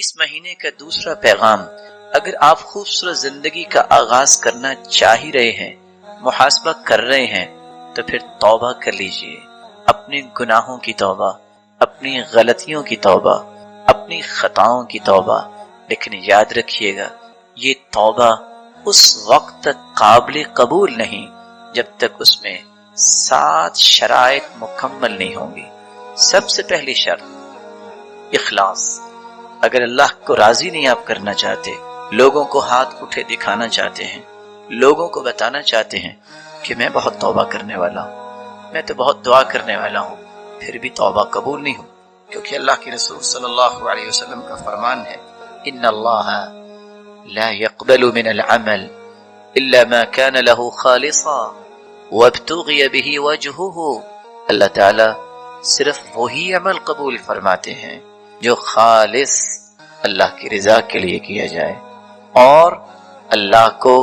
اس مہینے کا دوسرا پیغام، اگر آپ خوبصورت زندگی کا آغاز کرنا چاہ ہی رہے ہیں، محاسبہ کر رہے ہیں، تو پھر توبہ کر لیجئے، اپنے گناہوں کی توبہ، اپنی غلطیوں کی توبہ، اپنی خطاؤں کی توبہ۔ لیکن یاد رکھیے گا، یہ توبہ اس وقت تک قابل قبول نہیں جب تک اس میں 7 شرائط مکمل نہیں ہوں گی۔ سب سے پہلی شرط اخلاص۔ اگر اللہ کو راضی نہیں آپ کرنا چاہتے، لوگوں کو ہاتھ اٹھے دکھانا چاہتے ہیں، لوگوں کو بتانا چاہتے ہیں کہ میں بہت توبہ کرنے والا ہوں، میں تو بہت دعا کرنے والا ہوں، پھر بھی توبہ قبول نہیں ہو، کیونکہ اللہ کے رسول صلی اللہ علیہ وسلم کا فرمان ہے، ان اللہ لا يقبل من العمل الا ما كان له خالصا وابتغي به وجهه۔ اللہ تعالی صرف وہی عمل قبول فرماتے ہیں جو خالص اللہ کی رضا کے لیے کیا جائے، اور اللہ کو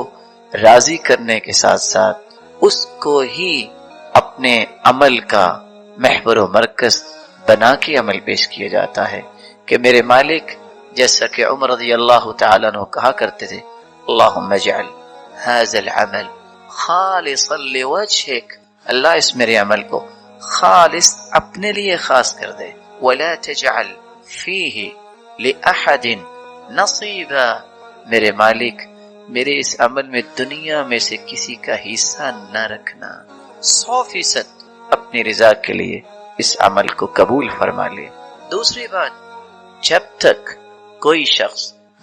راضی کرنے کے ساتھ ساتھ اس کو ہی اپنے عمل کا محور و مرکز بنا کے عمل پیش کیا جاتا ہے کہ میرے مالک، جیسا کہ عمر رضی اللہ تعالیٰ عنہ کہا کرتے تھے، اللہم اجعل هذا العمل خالصا لوجهك، اللہ اس میرے عمل کو خالص اپنے لیے خاص کر دے، ولا تجعل فیہ لأحد نصیبا، میرے مالک میرے اس عمل میں دنیا میں سے کسی کا حصہ نہ رکھنا، 100% اپنی رضا کے لیے اس عمل کو قبول فرما لے۔ دوسری بات، جب تک کوئی شخص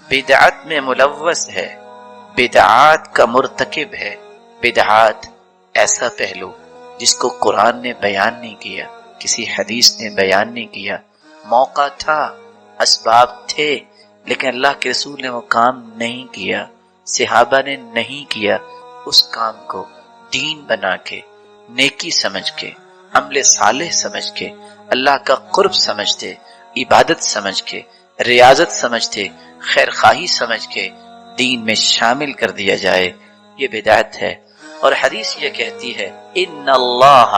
بدعت میں ملوث ہے، بدعات کا مرتکب ہے، بدعات ایسا پہلو جس کو قرآن نے بیان نہیں کیا، کسی حدیث نے بیان نہیں کیا، موقع تھا، اسباب تھے، لیکن اللہ کے رسول نے وہ کام نہیں کیا، صحابہ نے نہیں کیا، اس کام کو دین بنا کے، نیکی سمجھ کے، عمل صالح سمجھ کے، اللہ کا قرب سمجھتے، عبادت سمجھ کے، ریاضت سمجھتے، خیر خواہی سمجھ کے دین میں شامل کر دیا جائے، یہ بدعت ہے۔ اور حدیث یہ کہتی ہے، ان اللہ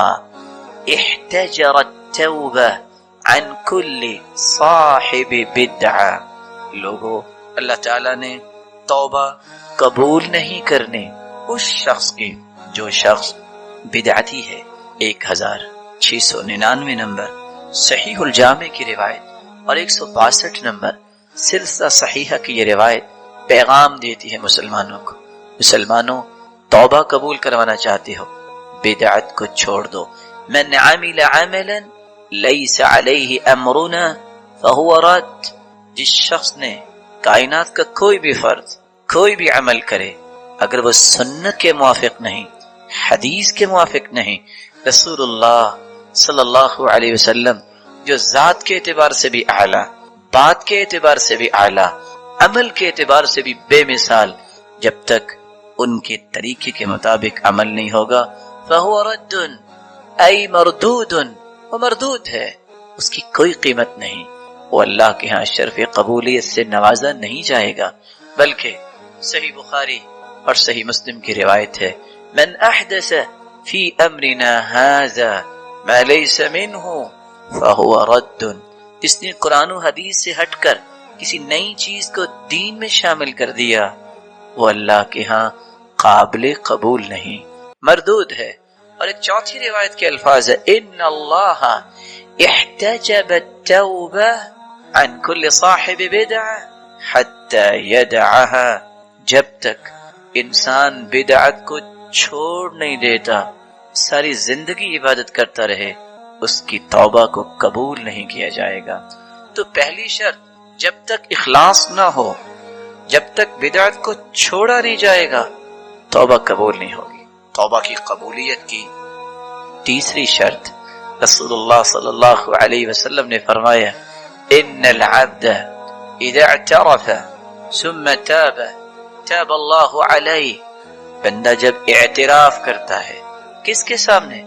احتجر التوبہ عن کل صاحب بدعہ، لوگو اللہ تعالیٰ نے توبہ قبول نہیں کرنے اس شخص کی جو شخص بدعتی ہے۔ 1699 نمبر صحیح الجامع کی روایت اور 162 نمبر سلسلہ صحیحہ کی یہ روایت پیغام دیتی ہے مسلمانوں کو، مسلمانوں توبہ قبول کروانا چاہتے ہو، بدعت کو چھوڑ دو۔ من عمل عملا لیس علیہ امرنا فہو رد، جس شخص نے کائنات کا کوئی بھی فرد، کوئی بھی عمل کرے، اگر وہ سنت کے موافق نہیں، حدیث کے موافق نہیں، رسول اللہ صلی اللہ علیہ وسلم جو ذات کے اعتبار سے بھی اعلیٰ، بات کے اعتبار سے بھی اعلیٰ، عمل کے اعتبار سے بھی بے مثال، جب تک ان کے طریقے کے مطابق عمل نہیں ہوگا، فَهُوَ رَدٌّ أي مردود، وہ مردود ہے، اس کی کوئی قیمت نہیں، وہ اللہ کے ہاں شرف قبولیت سے نوازا نہیں جائے گا۔ بلکہ صحیح بخاری اور صحیح مسلم کی روایت ہے، من احدث فی امرنا هذا ما لیس منہ فہو رد، جس نے قرآن و حدیث سے ہٹ کر کسی نئی چیز کو دین میں شامل کر دیا، وہ اللہ کے ہاں قابل قبول نہیں، مردود ہے۔ اور ایک چوتھی روایت کے الفاظ ہے، ان اللہ احتجب التوبہ عن کل صاحب بدعہ حتی یدعها، جب تک انسان بدعت کو چھوڑ نہیں دیتا، ساری زندگی عبادت کرتا رہے، اس کی توبہ کو قبول نہیں کیا جائے گا۔ تو پہلی شرط، جب تک اخلاص نہ ہو، جب تک بدعت کو چھوڑا نہیں جائے گا، توبہ قبول نہیں ہوگی۔ توبہ کی قبولیت کی تیسری شرط، رسول اللہ صلی اللہ علیہ وسلم نے فرمایا، ان العبد اذا اعترف ثم تاب تاب اللہ علیہ، بندہ جب اعتراف کرتا ہے، کس کے سامنے؟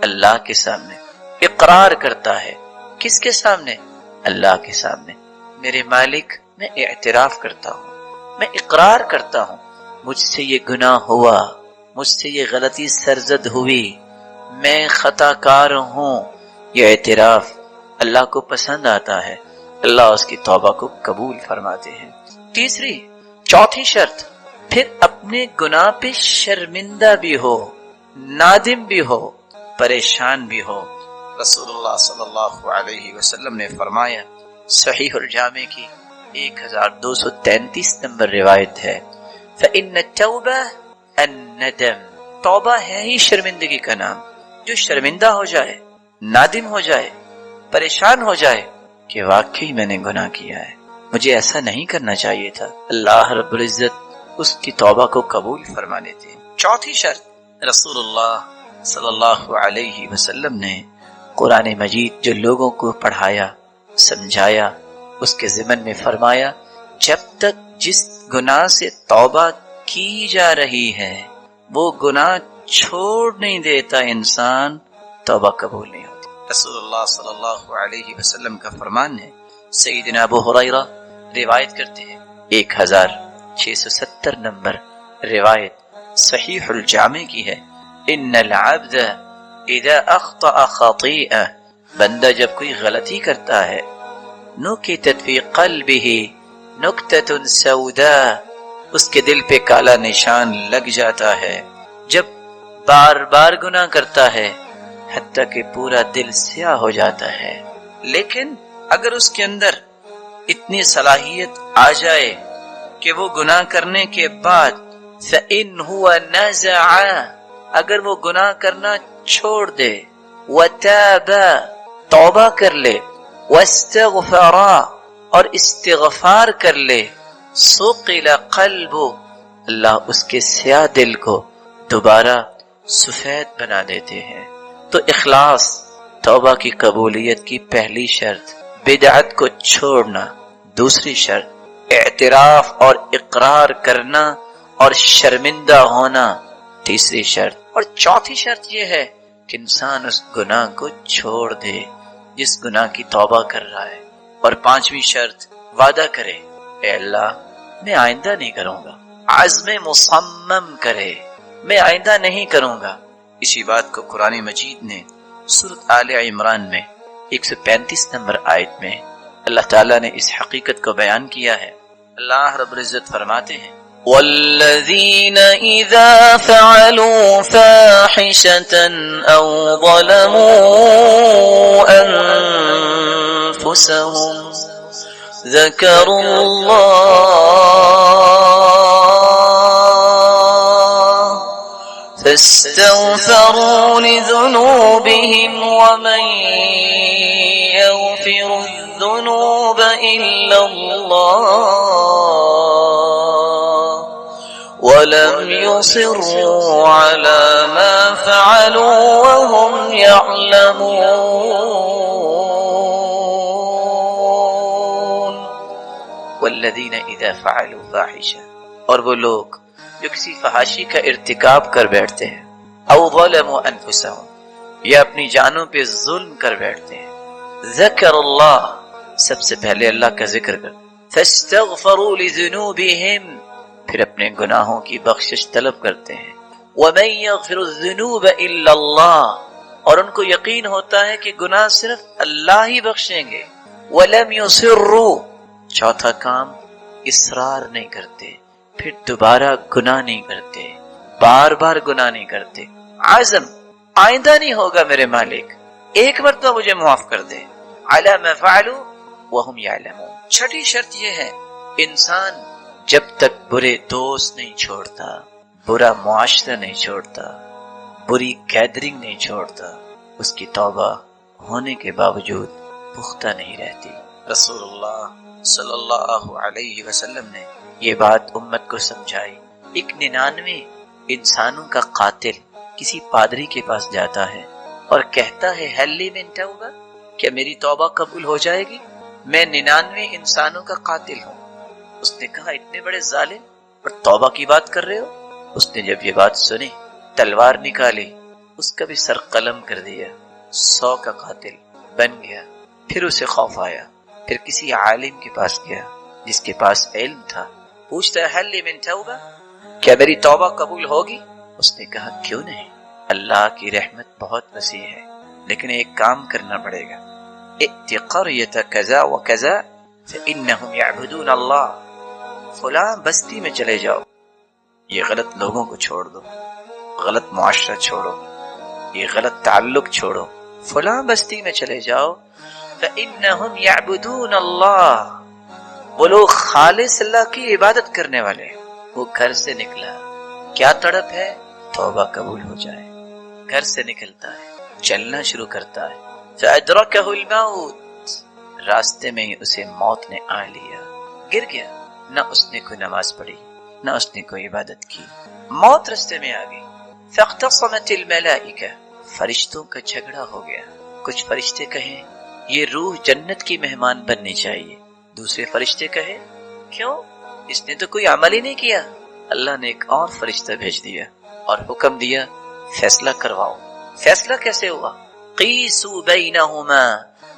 اللہ کے سامنے، اقرار کرتا ہے، کس کے سامنے؟ اللہ کے سامنے، میرے مالک میں اعتراف کرتا ہوں، میں اقرار کرتا ہوں، مجھ سے یہ گناہ ہوا، مجھ سے یہ غلطی سرزد ہوئی، میں خطا کار ہوں، یہ اعتراف اللہ کو پسند آتا ہے۔ اللہ اس کی توبہ کو قبول فرماتے ہیں۔ چوتھی شرط، پھر اپنے گناہ پہ شرمندہ بھی ہو، نادم بھی ہو، پریشان بھی ہو۔ رسول اللہ صلی اللہ علیہ وسلم نے فرمایا، صحیح الجامع کی 1233 نمبر روایت ہے، فَإِنَّ التَّوْبَةَ النَّدَمُ، توبہ ہے ہی شرمندگی کا نام۔ جو شرمندہ ہو جائے، نادم ہو جائے، پریشان ہو جائے کہ واقعی میں نے گناہ کیا ہے، مجھے ایسا نہیں کرنا چاہیے تھا، اللہ رب العزت اس کی توبہ کو قبول فرما لیتے ہیں۔ چوتھی شرط، رسول اللہ صلی اللہ علیہ وسلم نے قرآن مجید جو لوگوں کو پڑھایا، سمجھایا، اس کے ضمن میں فرمایا، جب تک جس گناہ سے توبہ کی جا رہی ہے وہ گناہ چھوڑ نہیں دیتا انسان، توبہ قبول نہیں ہوتی۔ رسول اللہ صلی اللہ علیہ وسلم کا فرمان ہے، سیدنا ابو ہریرہ روایت کرتے ہیں، 1670 نمبر روایت صحیح الجامع کی ہے، ان العبد اذا اخطأ خطیئہ، بندہ جب کوئی غلطی کرتا ہے، نکتت فی قلبہ نکتۃ سوداء، اس کے دل پہ کالا نشان لگ جاتا ہے، جب بار بار گناہ کرتا ہے حتیٰ کہ پورا دل سیاہ ہو جاتا ہے، لیکن اگر اس کے اندر اتنی صلاحیت آ جائے کہ وہ گناہ کرنے کے بعد فَإِنْ هُوَ نَزَعَ، اگر وہ گناہ کرنا چھوڑ دے، وَتَابَ، توبہ کر لے، وَاسْتَغْفَرَ، اور استغفار کر لے، سُقِلَ قَلْبُ، اللہ اس کے سیاہ دل کو دوبارہ سفید بنا دیتے ہیں۔ تو اخلاص توبہ کی قبولیت کی پہلی شرط، بدعت کو چھوڑنا دوسری شرط، اعتراف اور اقرار کرنا اور شرمندہ ہونا تیسری شرط، اور چوتھی شرط یہ ہے کہ انسان اس گناہ کو چھوڑ دے جس گناہ کی توبہ کر رہا ہے، اور پانچویں شرط، وعدہ کرے، اے اللہ میں آئندہ نہیں کروں گا، عزم مصمم کرے، میں آئندہ نہیں کروں گا۔ اسی بات کو قرآن مجید نے سورۃ آل عمران میں 135 نمبر آیت میں اللہ تعالیٰ نے اس حقیقت کو بیان کیا ہے۔ اللہ رب العزت فرماتے ہیں، وَالَّذِينَ إِذَا فَعَلُوا فَاحِشَةً أَوْ ظَلَمُوا أَنفُسَهُمْ ذَكَرُوا اللَّهَ فَاسْتَغْفَرُوا لِذُنُوبِهِمْ وَمَنْ يَغْفِرُ الذُّنُوبَ إِلَّا اللَّهُ وَلَمْ يُصِرُّوا عَلَى مَا فَعَلُوا وَهُمْ يَعْلَمُونَ۔ وَالَّذِينَ إِذَا فَعَلُوا فَاحِشَةً، اور وہ لوگ جو کسی فحاشی کا ارتکاب کر بیٹھتے ہیں، او ظلموا انفسهم، یا اپنی جانوں پہ ظلم کر بیٹھتے ہیں، ذکر اللہ، سب سے پہلے اللہ کا ذکر کر، فاستغفروا لذنوبهم، پھر اپنے گناہوں کی بخشش طلب کرتے ہیں، ومن یغفر الذنوب الا اللہ، اور ان کو یقین ہوتا ہے کہ گناہ صرف اللہ ہی بخشیں گے، ولم یصروا، چوتھا کام اصرار نہیں کرتے، پھر دوبارہ گناہ نہیں کرتے، بار بار گناہ نہیں کرتے، عزم آئندہ نہیں ہوگا میرے مالک، ایک مرتبہ مجھے معاف کر دے، علی ما فعلوا وهم یعلمون۔ چھٹی شرط یہ ہے، انسان جب تک برے دوست نہیں چھوڑتا، برا معاشرہ نہیں چھوڑتا، بری گیدرنگ نہیں چھوڑتا، اس کی توبہ ہونے کے باوجود پختہ نہیں رہتی۔ رسول اللہ صلی اللہ علیہ وسلم نے یہ بات امت کو سمجھائی۔ ایک 99 انسانوں کا قاتل کسی پادری کے پاس جاتا ہے اور کہتا ہے هل لی من توبہ، کیا میری توبہ قبول ہو جائے گی؟ میں 99 انسانوں کا قاتل ہوں۔ اس نے کہا اتنے بڑے ظالم اور توبہ کی بات کر رہے ہو؟ اس نے جب یہ بات سنی تلوار نکالی، اس کا بھی سر قلم کر دیا، 100 کا قاتل بن گیا۔ پھر اسے خوف آیا، پھر کسی عالم کے پاس گیا جس کے پاس علم تھا، پوچھتا ہے هل لی من توبہ، کیا میری توبہ قبول ہوگی؟ اس نے کہا کیوں نہیں، اللہ کی رحمت بہت وسیع ہے، لیکن ایک کام کرنا پڑے گا، ائت قریۃ کذا و کذا فإنهم يعبدون اللہ، فلاں بستی میں چلے جاؤ، یہ غلط لوگوں کو چھوڑ دو، غلط معاشرہ چھوڑو، یہ غلط تعلق چھوڑو، فلاں بستی میں چلے جاؤ، فإنهم يعبدون اللہ، وہ لوگ خالص اللہ کی عبادت کرنے والے۔ وہ گھر سے نکلا، کیا تڑپ ہے؟ توبہ قبول ہو جائے۔ گھر سے نکلتا ہے، چلنا شروع کرتا ہے، فأدركه الموت، راستے میں ہی اسے موت نے آ لیا، گر گیا۔ نہ اس نے کوئی نماز پڑھی، نہ اس نے کوئی عبادت کی، موت راستے میں آ گئی۔ فاختصمت الملائکہ، فرشتوں کا جھگڑا ہو گیا۔ کچھ فرشتے کہیں یہ روح جنت کی مہمان بننی چاہیے، دوسرے فرشتے کہے کیوں، اس نے تو کوئی عمل ہی نہیں کیا۔ اللہ نے ایک اور فرشتہ بھیج دیا اور حکم دیا فیصلہ کرواؤ۔ فیصلہ کیسے ہوا؟ قیسوا بینہما،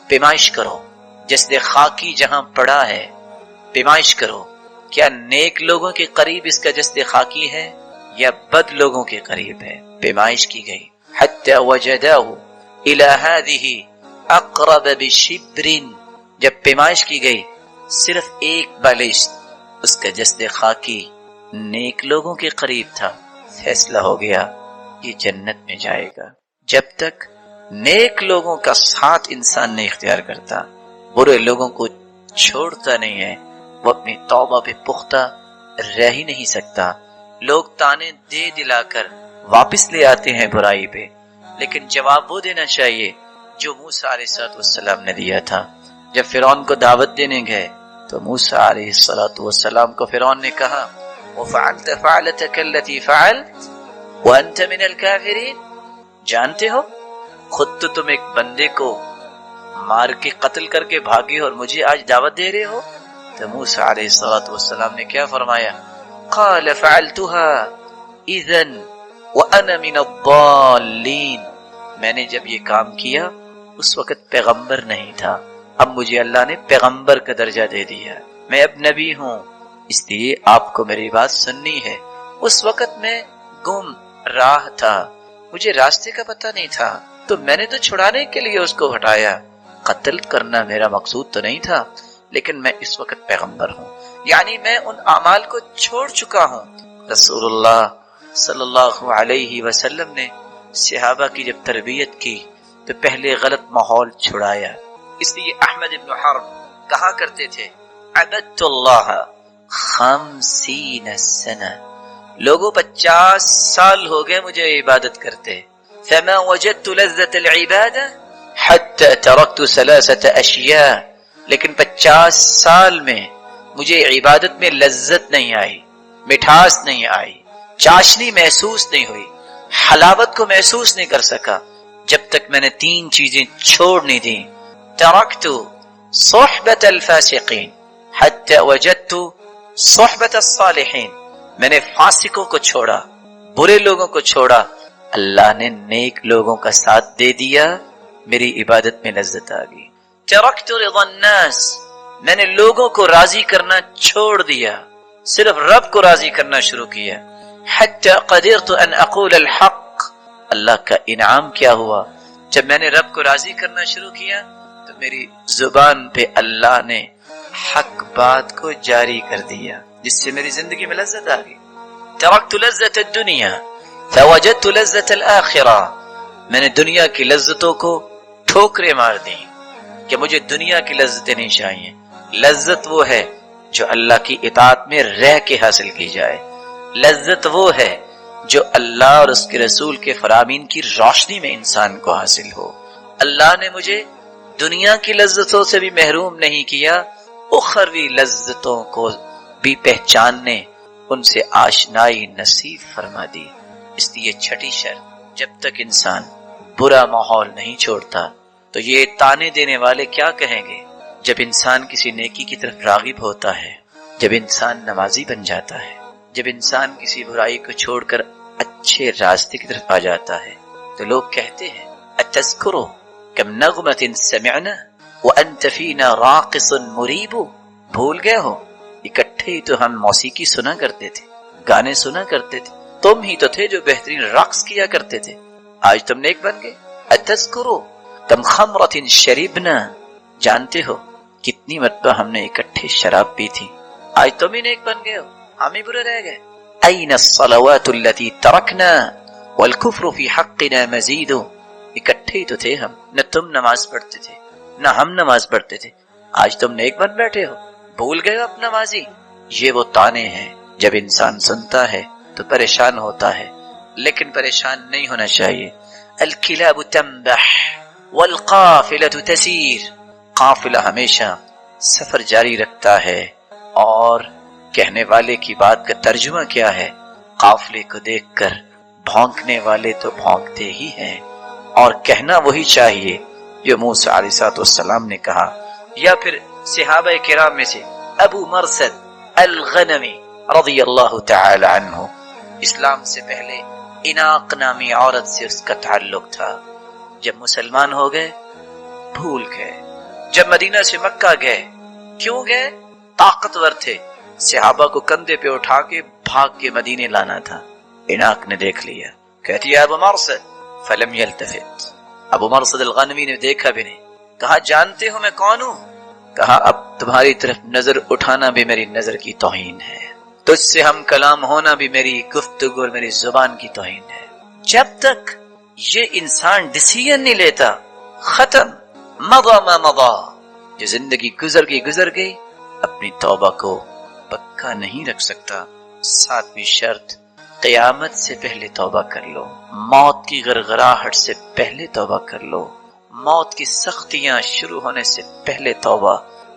پیمائش کرو، جسد خاکی جہاں پڑا ہے پیمائش کرو، کیا نیک لوگوں کے قریب اس کا جسد خاکی ہے یا بد لوگوں کے قریب ہے؟ پیمائش کی گئی، حتی وجداہ الی ہذہ اقرب بشبر، جب پیمائش کی گئی صرف ایک بالشت اس کا جسد خاکی نیک لوگوں کے قریب تھا، فیصلہ ہو گیا یہ جنت میں جائے گا۔ جب تک نیک لوگوں کا ساتھ انسان نہیں اختیار کرتا، برے لوگوں کو چھوڑتا نہیں ہے، وہ اپنی توبہ پہ پختہ رہ ہی نہیں سکتا۔ لوگ تانے دے دلا کر واپس لے آتے ہیں برائی پہ، لیکن جواب وہ دینا چاہیے جو موسیٰ علیہ السلام نے دیا تھا۔ جب فرعون کو دعوت دینے گئے تو موسیٰ علیہ السلام کو فرعون نے کہا وَفَعَلْتَ فَعْلَتَكَ الَّتِي فَعَلْتَ وَأَنْتَ مِنَ الْكَافِرِينَ، جانتے ہو خود تو تم ایک بندے کو مار کے قتل کر کے بھاگے اور مجھے آج دعوت دے رہے ہو۔ تو موسیٰ علیہ السلام نے کیا فرمایا؟ قال فعلتها اذن وانا من الضالین، میں نے جب یہ کام کیا اس وقت پیغمبر نہیں تھا، اب مجھے اللہ نے پیغمبر کا درجہ دے دیا، میں اب نبی ہوں، اس لیے آپ کو میری بات سننی ہے۔ اس وقت میں گم راہ تھا، مجھے راستے کا پتہ نہیں تھا، تو میں نے تو چھڑانے کے لیے اس کو ہٹایا، قتل کرنا میرا مقصود تو نہیں تھا، لیکن میں اس وقت پیغمبر ہوں، یعنی میں ان اعمال کو چھوڑ چکا ہوں۔ رسول اللہ صلی اللہ علیہ وسلم نے صحابہ کی جب تربیت کی تو پہلے غلط ماحول چھڑایا، اس لیے احمد بن حرب کہا کرتے تھے عبدت اللہ 50 سنہ، لوگوں 50 سال ہو گئے مجھے عبادت کرتے، فما وجدت لذت العبادہ حتی ترکت 3 اشیاء، لیکن 50 سال میں مجھے عبادت میں لذت نہیں آئی، مٹھاس نہیں آئی، چاشنی محسوس نہیں ہوئی، حلاوت کو محسوس نہیں کر سکا جب تک میں نے 3 چیزیں چھوڑ نہیں دیں۔ ترکت صحبت الفاسقین حتی وجدت صحبت الصالحین، میں نے فاسقوں کو چھوڑا، برے لوگوں کو چھوڑا، اللہ نے نیک لوگوں کا ساتھ دے دیا، میری عبادت میں لذت آ گئی۔ ترکت رضا الناس، میں نے لوگوں کو راضی کرنا چھوڑ دیا، صرف رب کو راضی کرنا شروع کیا۔ حتی قدرت ان اقول الحق، اللہ کا انعام کیا ہوا، جب میں نے رب کو راضی کرنا شروع کیا تو میری زبان پہ اللہ نے حق بات کو جاری کر دیا، جس سے میری زندگی میں لذت آ گئی۔ ترکت لذت الدنیا فوجدت لذت الآخرہ، میں نے دنیا کی لذتوں کو ٹھوکریں مار دی کہ مجھے دنیا کی لذتیں نہیں چاہیے، لذت وہ ہے جو اللہ کی اطاعت میں رہ کے حاصل کی جائے، لذت وہ ہے جو اللہ اور اس کے رسول کے فرامین کی روشنی میں انسان کو حاصل ہو۔ اللہ نے مجھے دنیا کی لذتوں سے بھی محروم نہیں کیا، اخروی لذتوں کو بھی پہچاننے، ان سے آشنائی نصیب فرما دی۔ اس لیے چھٹی شرط، جب تک انسان برا ماحول نہیں چھوڑتا تو یہ تانے دینے والے کیا کہیں گے؟ جب انسان کسی نیکی کی طرف راغب ہوتا ہے، جب انسان نمازی بن جاتا ہے، جب انسان کسی برائی کو چھوڑ کر اچھے راستے کی طرف آ جاتا ہے تو لوگ کہتے ہیں اتذکرو کم نغمۃ سمعنا وانت فینا راقص مریب، بھول گئے ہو اکٹھے ہی تو ہم موسیقی سنا کرتے تھے، گانے سنا کرتے تھے، تم ہی تو تھے جو بہترین رقص کیا کرتے تھے، آج تم نیک بن گئے۔ اتذکرو کم خمرۃ شربنا، جانتے ہو کتنی مرتبہ ہم نے اکٹھے شراب پی تھی، آج تم ہی نیک بن گئے ہو، ہم ہی برے رہ گئے۔ این الصلوات التي ترکنا والکفر فی حقنا مزید، اکٹھے ہی تو تھے ہم، نہ تم نماز پڑھتے تھے نہ ہم نماز پڑھتے تھے، آج تم نیک بن بیٹھے ہو، بھول گئے ہو اپنا ماضی۔ یہ وہ طعنے ہیں، جب انسان سنتا ہے تو پریشان ہوتا ہے، لیکن پریشان نہیں ہونا چاہیے۔ الکلاب تنبح والقافلة تسیر، قافلہ ہمیشہ سفر جاری رکھتا ہے، اور کہنے والے کی بات کا ترجمہ کیا ہے؟ قافلے کو دیکھ کر بھونکنے والے تو بھونکتے ہی ہیں، اور کہنا وہی چاہیے جو موسیٰ علیہ السلام نے کہا۔ یا پھر صحابہ کرام میں سے ابو مرثد الغنمی رضی اللہ تعالی عنہ، اسلام سے پہلے اناق نامی عورت سے اس کا تعلق تھا، جب مسلمان ہو گئے بھول گئے، جب مدینہ سے مکہ گئے کیوں گئے؟ طاقتور تھے، صحابہ کو کندھے پہ اٹھا کے بھاگ کے مدینے لانا تھا۔ اناق نے دیکھ لیا، کہتی ہے ابو مرثد، فلم یلتفت، ابو مرثد الغنوی نے دیکھا بھی نہیں، کہا جانتے ہو میں کون ہوں؟ کہا اب تمہاری طرف نظر اٹھانا بھی میری نظر کی توہین ہے، تجھ سے ہم کلام ہونا بھی میری گفتگو اور میری زبان کی توہین ہے۔ جب تک یہ انسان ڈیسیژن نہیں لیتا، ختم، مضى ما مضى، جو زندگی گزر گئی، اپنی توبہ کو پکا نہیں رکھ سکتا۔ ساتویں شرط، قیامت سے پہلے توبہ کر لو، موت کی غرغراہٹ سے پہلے توبہ کر لو، موت کی سختیاں شروع ہونے سے پہلے توبہ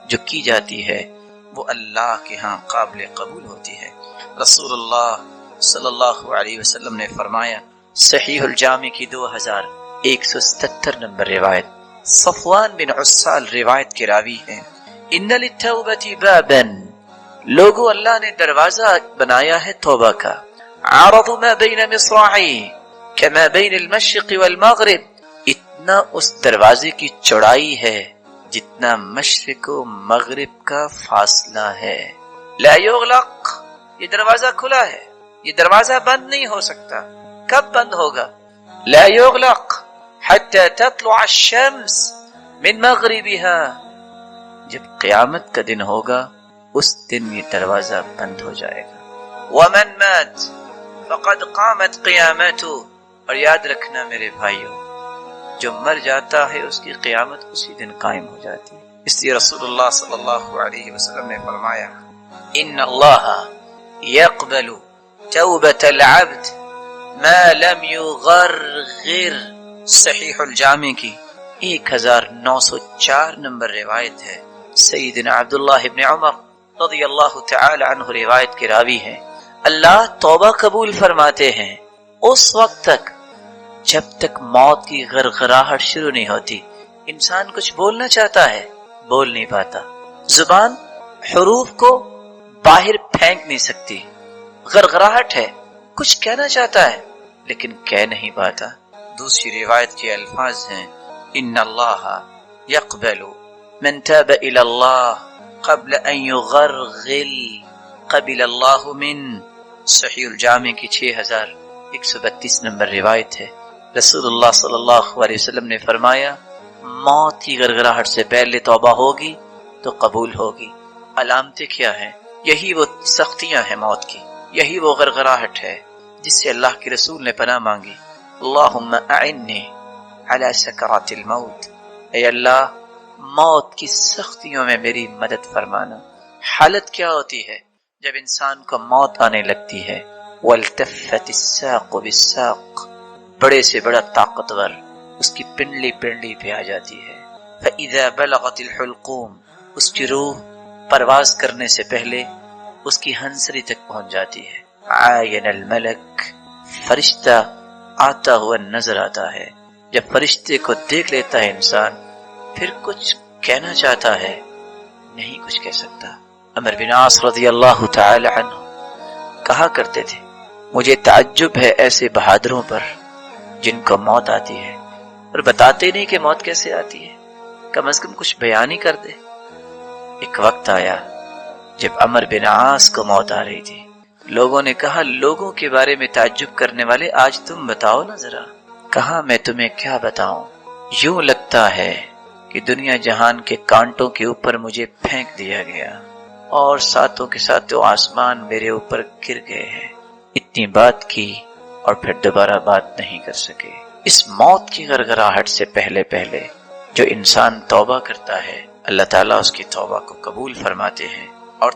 جو کی جاتی ہے وہ اللہ کے ہاں قابل قبول ہوتی ہے۔ رسول اللہ صلی اللہ علیہ وسلم نے فرمایا، صحیح الجامع کی 2177 نمبر روایت، صفوان بن عسال روایت کے راوی ہیں، ان للتوبة بابا، لوگو اللہ نے دروازہ بنایا ہے توبہ کا، عرض ما بین مصراعی کما بین المشرق والمغرب، اتنا اس دروازے کی چوڑائی ہے جتنا مشرق و مغرب کا فاصلہ ہے۔ لا یغلق، یہ دروازہ کھلا ہے، یہ دروازہ بند نہیں ہو سکتا۔ کب بند ہوگا؟ لا یغلق حتی تطلع الشمس من مغربها، جب قیامت کا دن ہوگا اس دن یہ دروازہ بند ہو جائے گا۔ ومن مات فقد قامت قیامته، اور یاد رکھنا میرے بھائیوں، جو مر جاتا ہے اس کی قیامت اسی دن قائم ہو جاتی ہے۔ اس لیے رسول اللہ صلی اللہ علیہ وسلم نے فرمایا، ان اللہ يقبل توبة العبد ما لم يغرغر، صحیح الجامع کی 1904 نمبر روایت ہے، سیدنا عبداللہ ابن عمر رضی اللہ تعالی عنہ روایت کے راوی ہیں، اللہ توبہ قبول فرماتے ہیں اس وقت تک جب تک موت کی غرغراہٹ شروع نہیں ہوتی۔ انسان کچھ بولنا چاہتا ہے، بول نہیں پاتا، زبان حروف کو باہر پھینک نہیں سکتی، غرغراہٹ ہے، کچھ کہنا چاہتا ہے لیکن کہہ نہیں پاتا۔ دوسری روایت کے الفاظ ہیں، ان اللہ يقبل من تاب الى اللہ قبل ان يغرغل قبل اللہ من، صحیح الجامع کی 6132 نمبر روایت ہے، رسول اللہ صلی اللہ علیہ وسلم نے فرمایا، موت کی غرغراہٹ سے پہلے توبہ ہوگی تو قبول ہوگی۔ علامتیں کیا ہیں؟ یہی وہ سختیاں ہیں موت کی، یہی وہ غرغراہٹ ہے جس سے اللہ کے رسول نے پناہ مانگی، اللہم اعنی علی سکرات الموت، اے اللہ موت کی سختیوں میں میری مدد فرمانا۔ حالت کیا ہوتی ہے جب انسان کو موت آنے لگتی ہے؟ والتفت الساق بالساق، بڑے سے بڑا طاقتور اس کی پنڈلی پہ آ جاتی ہے۔ فإذا بلغت الحلقوم، اس کی روح پرواز کرنے سے پہلے اس کی ہنسری تک پہنچ جاتی ہے۔ عاین الملک، فرشتہ آتا ہوا نظر آتا ہے، جب فرشتے کو دیکھ لیتا ہے انسان پھر کچھ کہنا چاہتا ہے، نہیں کچھ کہہ سکتا۔ عمر بن عاص رضی اللہ تعالی عنہ کہا کرتے تھے، مجھے تعجب ہے ایسے بہادروں پر جن کو موت آتی ہے اور بتاتے نہیں کہ موت کیسے آتی ہے، کم از کم کچھ بیان ہی کر دے۔ ایک وقت آیا جب عمر بن عاص کو موت آ رہی تھی، لوگوں نے کہا، لوگوں کے بارے میں تعجب کرنے والے آج تم بتاؤ نا ذرا۔ کہا میں تمہیں کیا بتاؤں، یوں لگتا ہے کہ دنیا جہان کے کانٹوں کے اوپر مجھے پھینک دیا گیا اور ساتوں کے ساتھ آسمان میرے اوپر گر گئے ہیں۔ اتنی بات کی اور پھر دوبارہ بات نہیں کر سکے۔ اس موت کی غرغراہٹ سے پہلے پہلے جو انسان توبہ کرتا ہے، اللہ تعالیٰ اس کی توبہ کو قبول فرماتے ہیں اور